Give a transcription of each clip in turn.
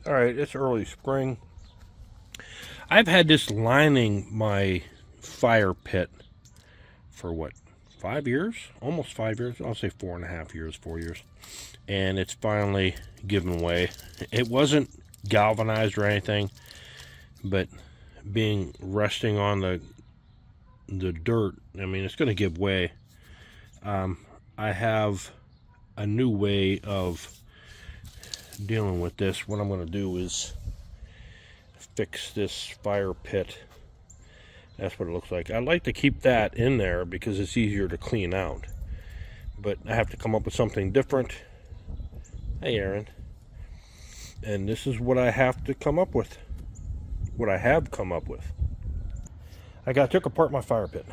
All right, it's early spring. I've had this lining my fire pit for what, 5 years? Almost 5 years. I'll say 4.5 years, 4 years. And it's finally given way. It wasn't galvanized or anything, but being resting on the dirt, I mean, it's going to give way. I have a new way of dealing with this. What I'm going to do is fix this fire pit. That's what it looks like. I like to keep that in there because it's easier to clean out, but I have to come up with something different. Hey Aaron. And this is what I have to come up with, what I have come up with. Took apart my fire pit,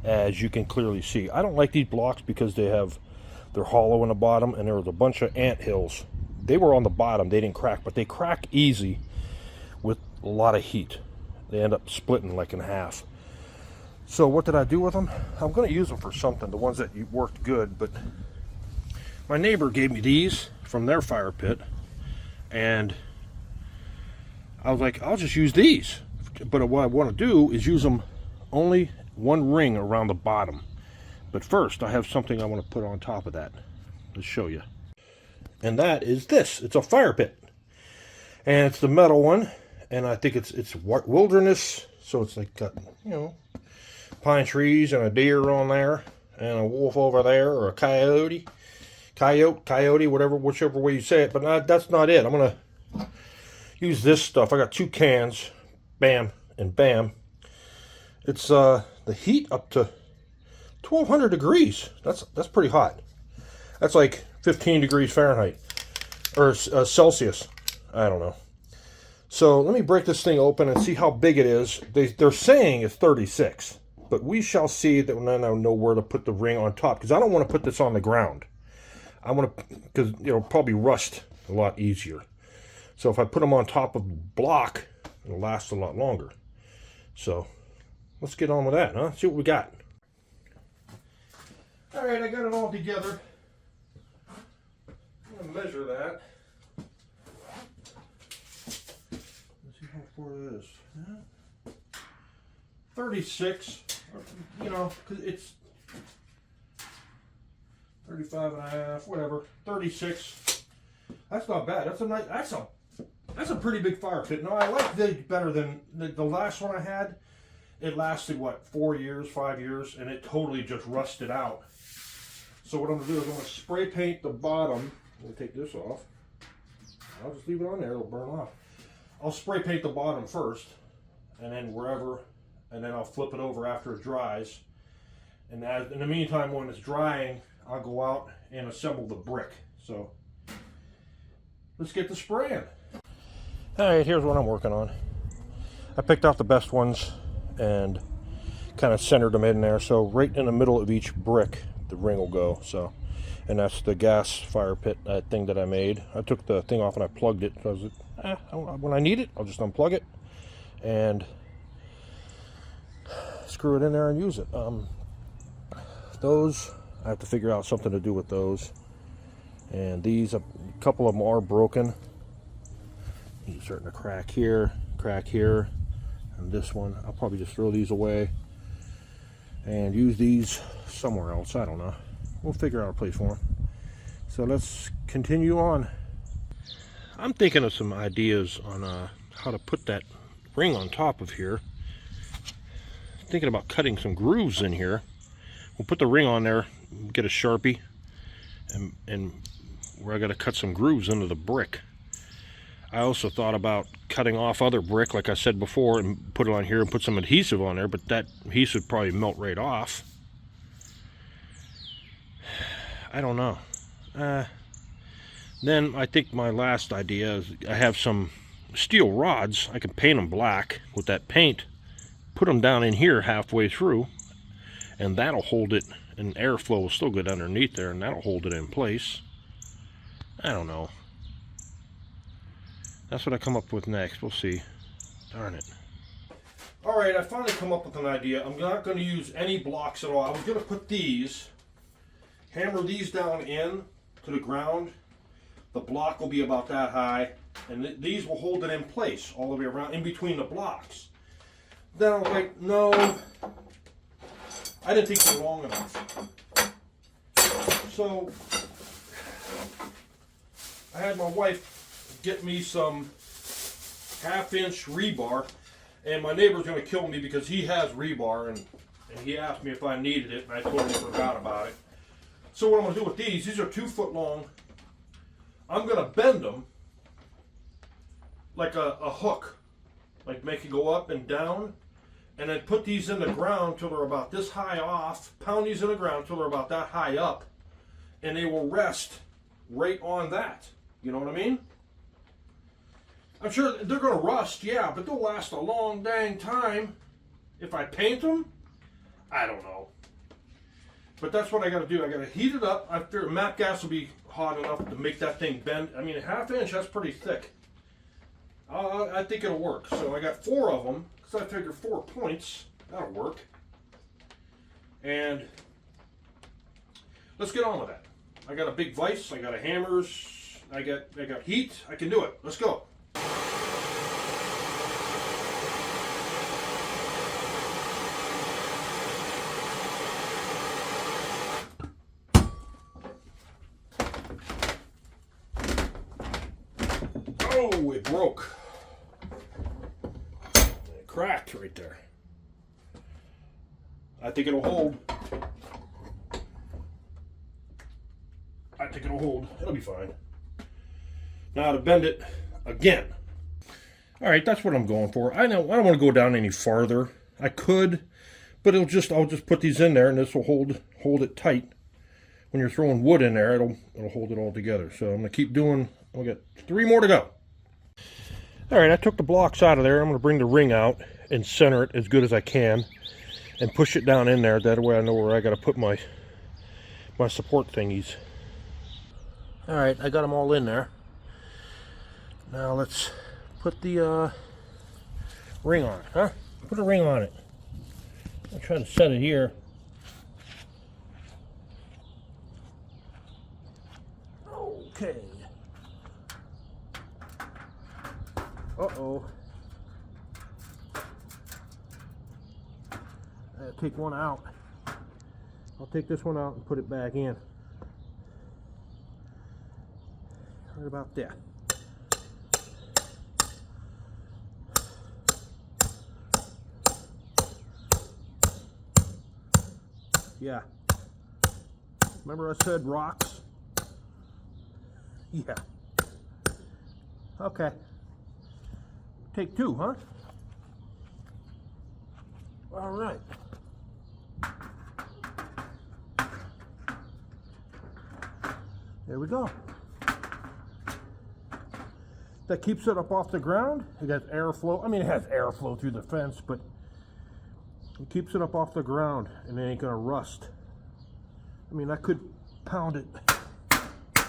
as you can clearly see. I don't like these blocks because they're hollow in the bottom, and there was a bunch of ant hills. They were on the bottom, they didn't crack, but they crack easy with a lot of heat. They end up splitting like in half. So what did I do with them? I'm going to use them for something, the ones that worked good, but my neighbor gave me these from their fire pit, and I was like, I'll just use these. But what I want to do is use them only one ring around the bottom. But first, I have something I want to put on top of that. Let's show you. And that is this. It's a fire pit. And it's the metal one. And I think it's wilderness. So it's like got, pine trees and a deer on there. And a wolf over there. Or a coyote. Coyote, whichever way you say it. But that's not it. I'm going to use this stuff. I got 2 cans. Bam and bam. It's the heat up to 1200 degrees. That's pretty hot. That's like 15 degrees Fahrenheit or Celsius. I don't know. So let me break this thing open and see how big it is. They're saying it's 36, but we shall see that when I know where to put the ring on top, because I don't want to put this on the ground. I want to, because it'll probably rust a lot easier. So if I put them on top of the block, it'll last a lot longer. So let's get on with that, huh? See what we got. All right, I got it all together. I'm gonna measure that. Let's see how far it is. Yeah. 36. Because it's 35 and a half, whatever. 36. That's not bad. That's a pretty big fire pit. No, I like this better than the last one I had. It lasted, what, 4 years, 5 years, and it totally just rusted out. So what I'm going to do is I'm going to spray paint the bottom. I'm going to take this off. I'll just leave it on there. It'll burn off. I'll spray paint the bottom first, and then wherever, and then I'll flip it over after it dries. And in the meantime, when it's drying, I'll go out and assemble the brick. So let's get the spraying. Alright, here's what I'm working on. I picked out the best ones and kind of centered them in there. So right in the middle of each brick, the ring will go. So, and that's the gas fire pit thing that I made. I took the thing off and I plugged it. So I was like, when I need it, I'll just unplug it and screw it in there and use it. Those, I have to figure out something to do with those. And these, a couple of them are broken. He's starting to crack here, and this one, I'll probably just throw these away and use these somewhere else. I don't know. We'll figure out a place for them. So let's continue on. I'm thinking of some ideas on how to put that ring on top of here. Thinking about cutting some grooves in here. We'll put the ring on there, get a Sharpie, and where I got to cut some grooves into the brick. I also thought about cutting off other brick, like I said before, and put it on here and put some adhesive on there, but that adhesive would probably melt right off. I don't know. Then I think my last idea is I have some steel rods. I can paint them black with that paint, put them down in here halfway through, and that'll hold it, and airflow will still get underneath there, and that'll hold it in place. I don't know. That's what I come up with next. We'll see. Darn it. Alright, I finally come up with an idea. I'm not going to use any blocks at all. I was going to put these, hammer these down in to the ground. The block will be about that high. And these will hold it in place all the way around, in between the blocks. Then I'm like, no, I didn't think they were long enough. So I had my wife get me some 1/2-inch rebar, and my neighbor's going to kill me because he has rebar, and he asked me if I needed it, and I totally forgot about it. So what I'm going to do with these are 2 foot long. I'm going to bend them like a hook, like make it go up and down, and then put these in the ground till they're about this high off, pound these in the ground till they're about that high up, and they will rest right on that. You know what I mean? I'm sure they're going to rust, yeah, but they'll last a long dang time. If I paint them, I don't know. But that's what I got to do. I got to heat it up. I figure MAP gas will be hot enough to make that thing bend. I mean, a 1/2 inch, that's pretty thick. I think it'll work. So I got 4 of them, because I figure 4 points, that'll work. And let's get on with that. I got a big vise, I got a hammers, I got heat, I can do it. Let's go. Oh, it broke. It cracked right there. I think it'll hold. I think it'll hold. It'll be fine. Now to bend it again. All right, that's what I'm going for. I don't want to go down any farther. I could, but I'll just put these in there, and this will hold it tight. When you're throwing wood in there, it'll hold it all together. So I'm gonna keep doing. We got 3 more to go. All right, I took the blocks out of there. I'm gonna bring the ring out and center it as good as I can, and push it down in there. That way I know where I got to put my support thingies. All right, I got them all in there. Now let's put the ring on it, huh? Put a ring on it. I'll try to set it here. Okay. Uh-oh. I'll take one out. I'll take this one out and put it back in. Right about there. Yeah. Remember I said rocks? Yeah. Okay. Take 2, huh? All right. There we go. That keeps it up off the ground. It has airflow. I mean, it has airflow through the fence, but it keeps it up off the ground, and it ain't gonna rust. I mean, I could pound it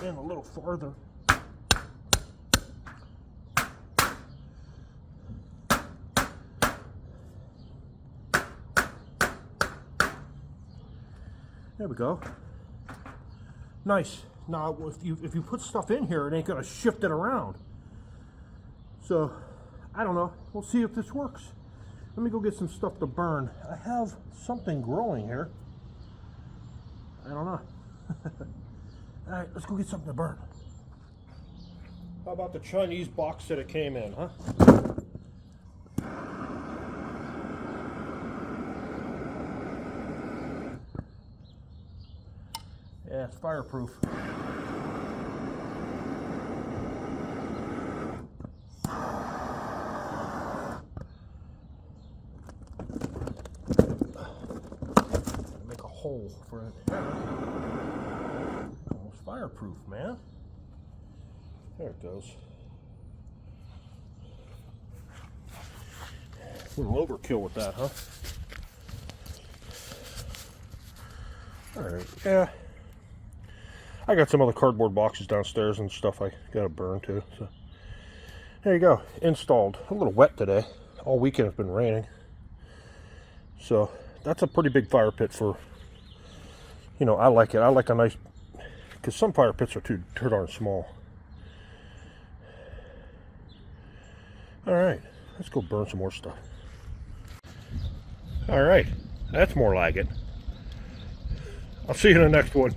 in a little farther. There we go. Nice. Now, if you put stuff in here, it ain't gonna shift it around. So, I don't know. We'll see if this works. Let me go get some stuff to burn. I have something growing here. I don't know. All right, let's go get something to burn. How about the Chinese box that it came in, huh? Yeah, it's fireproof. Make a hole for it. Almost fireproof, man. There it goes. A little overkill with that, huh? Alright, yeah. I got some other cardboard boxes downstairs and stuff I gotta burn too. So there you go, installed. A little wet today. All weekend it's been raining. So that's a pretty big fire pit for, you know, I like it. I like a nice, because some fire pits are too darn small. All right, let's go burn some more stuff. All right, that's more like it. I'll see you in the next one.